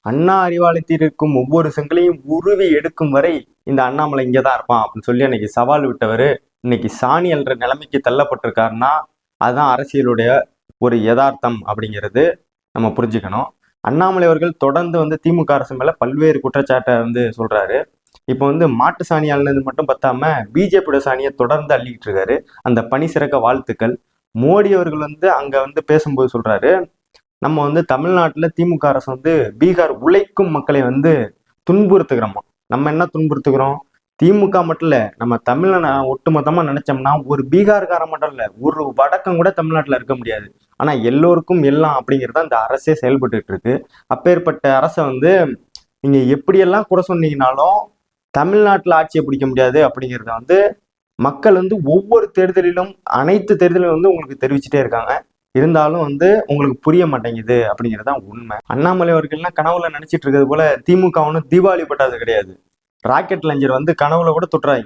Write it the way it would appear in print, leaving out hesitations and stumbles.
அண்ணா அறிவாலயத்தில் இருக்கும் ஒவ்வொரு செங்கலையும் உருவி எடுக்கும் வரை இந்த அண்ணாமலை இங்கதான் இருப்பான் அப்படின்னு சொல்லி அன்னைக்கு சவால் விட்டவர் இன்னைக்கு சாணி என்ற நிலைமைக்கு தள்ளப்பட்டிருக்காருன்னா அதுதான் அரசியலுடைய ஒரு யதார்த்தம் அப்படிங்கிறது நம்ம புரிஞ்சுக்கணும். அண்ணாமலை அவர்கள் தொடர்ந்து திமுக அரசு மேல பல்வேறு குற்றச்சாட்டை சொல்றாரு. இப்போ மாட்டு சாணி அள்ளினது மட்டும் பத்தாம பிஜேபியோட சாணியை தொடர்ந்து அள்ளிக்கிட்டு இருக்காரு. அந்த பணி சிறக்க வாழ்த்துக்கள். மோடி அவர்கள் அங்க பேசும்போது சொல்றாரு, நம்ம தமிழ்நாட்டுல திமுக அரசு பீகார் உழைக்கும் மக்களை துன்புறுத்துகிறோமா. நம்ம என்ன துன்புறுத்துகிறோம்? திமுக மட்டும் இல்ல, நம்ம தமிழனை ஒட்டுமொத்தமா நினைச்சோம்னா ஒரு பீகார்காரன் மட்டும் இல்ல, ஒரு வடக்கம் கூட தமிழ்நாட்டுல இருக்க முடியாது. ஆனா எல்லோருக்கும் எல்லாம் அப்படிங்கிறத அந்த அரசே செயல்பட்டு இருக்கு. அப்பேற்பட்ட அரசை நீங்க எப்படியெல்லாம் குறை சொன்னீங்கனாலும் தமிழ்நாட்டுல ஆட்சியை பிடிக்க முடியாது அப்படிங்கிறத மக்கள் ஒவ்வொரு தேர்தலிலும் அனைத்து தேர்தலிலும் உங்களுக்கு தெரிவிச்சுட்டே இருக்காங்க. இருந்தாலும் உங்களுக்கு புரிய மாட்டேங்குது அப்படிங்கிறதான் உண்மை. அண்ணாமலை அவர்கள்லாம் கனவுல நினைச்சிட்டு இருக்கிறது போல திமுக ஒன்றும் தீபாவளி பட்டாது கிடையாது. ராக்கெட் லாஞ்சர் கனவுல கூட தொட்டுறாங்க.